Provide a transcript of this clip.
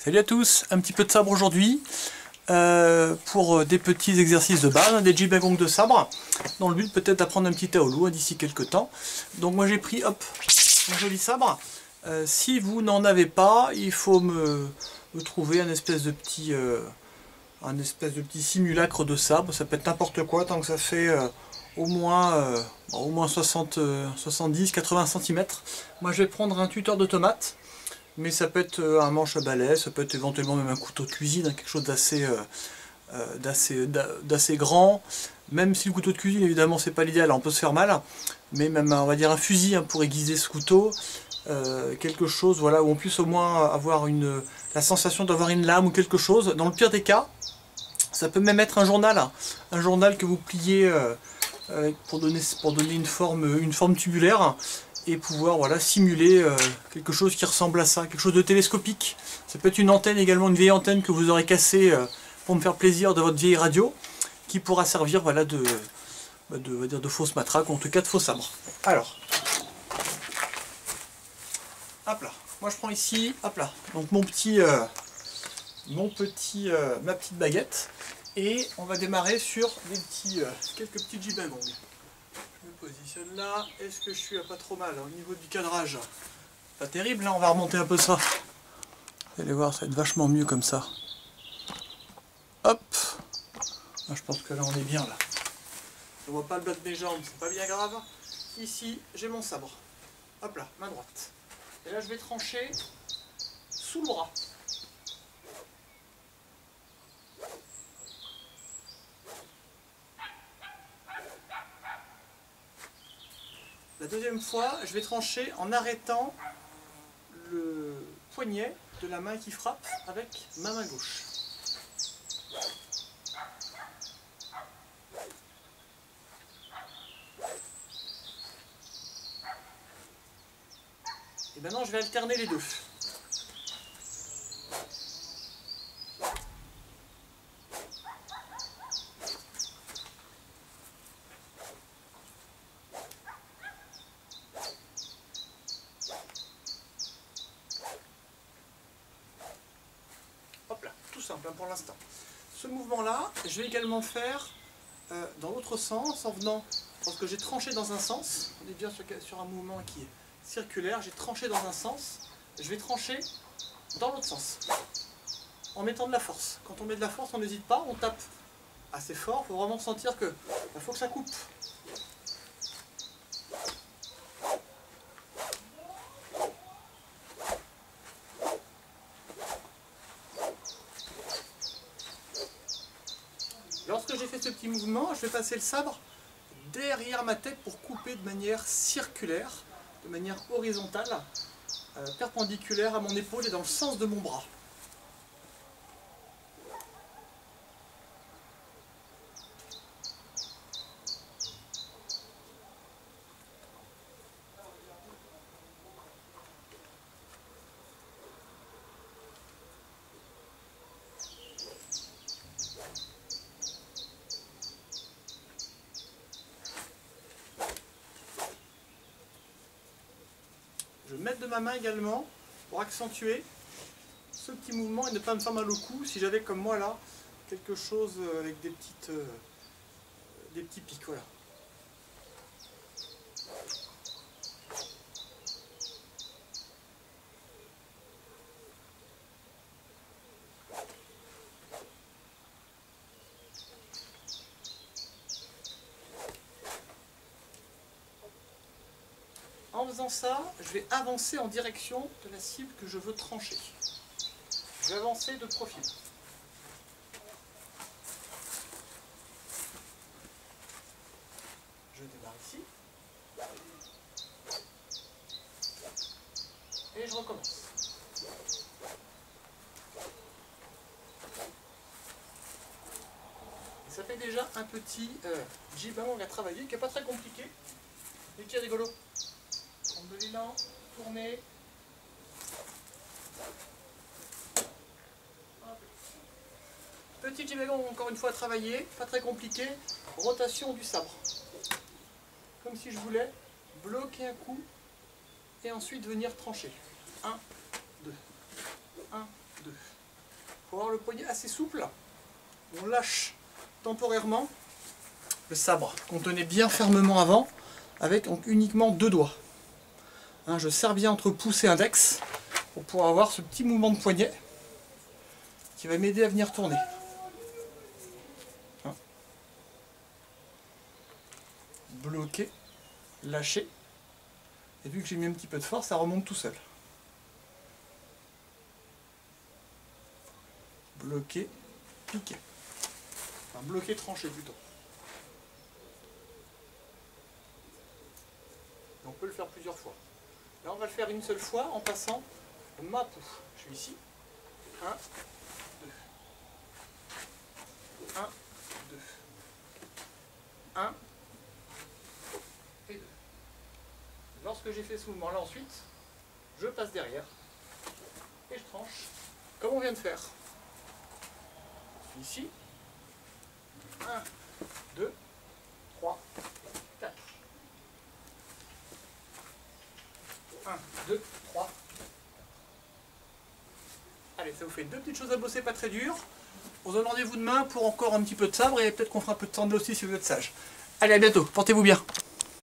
Salut à tous, un petit peu de sabre aujourd'hui pour des petits exercices de base, des jibagong de sabre, dans le but peut-être d'apprendre un petit taolu d'ici quelques temps. Donc moi j'ai pris hop, un joli sabre. Si vous n'en avez pas, il faut me trouver un espèce de petit simulacre de sabre. Ça peut être n'importe quoi tant que ça fait au moins 60, 70, 80 cm. Moi je vais prendre un tuteur de tomate. Mais ça peut être un manche à balai, ça peut être éventuellement même un couteau de cuisine, quelque chose d'assez grand. Même si le couteau de cuisine, évidemment, c'est pas l'idéal, on peut se faire mal. Mais même, on va dire, un fusil pour aiguiser ce couteau. Quelque chose voilà, où on puisse au moins avoir la sensation d'avoir une lame ou quelque chose. Dans le pire des cas, ça peut même être un journal que vous pliez pour donner une forme tubulaire. Et pouvoir voilà, simuler quelque chose qui ressemble à ça, quelque chose de télescopique. Ça peut être une antenne également, une vieille antenne que vous aurez cassée pour me faire plaisir de votre vieille radio, qui pourra servir voilà, de fausse matraque, ou en tout cas de faux sabre. Alors, hop là, moi je prends ici, hop là, donc ma petite baguette, et on va démarrer sur quelques petits jibagong. Je me positionne là, est-ce que je suis pas trop mal au niveau du cadrage? Pas terrible, là on va remonter un peu ça. Vous allez voir, ça va être vachement mieux comme ça. Hop, je pense que là on est bien là. Je vois pas le bas de mes jambes, c'est pas bien grave. Ici, j'ai mon sabre. Hop là, main droite. Et là je vais trancher sous le bras. La deuxième fois, je vais trancher en arrêtant le poignet de la main qui frappe avec ma main gauche. Et maintenant, je vais alterner les deux. Hop là, tout simple pour l'instant. Ce mouvement-là, je vais également faire dans l'autre sens, en venant, parce que j'ai tranché dans un sens, on est bien sur un mouvement qui est circulaire, j'ai tranché dans un sens, je vais trancher dans l'autre sens, en mettant de la force. Quand on met de la force, on n'hésite pas, on tape assez fort, il faut vraiment sentir que faut que ça coupe. Lorsque j'ai fait ce petit mouvement, je vais passer le sabre derrière ma tête pour couper de manière circulaire, de manière horizontale, perpendiculaire à mon épaule et dans le sens de mon bras. Je vais mettre de ma main également pour accentuer ce petit mouvement et ne pas me faire mal au cou si j'avais comme moi là quelque chose avec des petits pics. Voilà. En faisant ça, je vais avancer en direction de la cible que je veux trancher. Je vais avancer de profil. Je démarre ici. Et je recommence. Et ça fait déjà un petit jibagong à travailler qui n'est pas très compliqué, mais qui est rigolo. Prendre de l'élan, tourner. Petit jibagong encore une fois à travailler, pas très compliqué. Rotation du sabre. Comme si je voulais bloquer un coup et ensuite venir trancher. 1, 2, 1, 2. faut avoir le poignet assez souple. On lâche temporairement le sabre qu'on tenait bien fermement avant, avec donc uniquement 2 doigts. Hein, je serre bien entre pouce et index pour pouvoir avoir ce petit mouvement de poignet qui va m'aider à venir tourner. Hein. Bloquer, lâcher. Et vu que j'ai mis un petit peu de force, ça remonte tout seul. Bloquer, piquer. Enfin, bloquer, trancher plutôt. On peut le faire plusieurs fois. Là, on va le faire une seule fois en passant ma poux. Je suis ici. 1, 2. 1, 2. 1 et 2. Lorsque j'ai fait ce mouvement-là, ensuite, je passe derrière et je tranche comme on vient de faire. Je suis ici. 1, 2, 3, 4. 1, 2, 3. Allez, ça vous fait 2 petites choses à bosser, pas très dures. On se donne rendez-vous demain pour encore un petit peu de sabre et peut-être qu'on fera un peu de sangle aussi si vous êtes sage. Allez, à bientôt, portez-vous bien.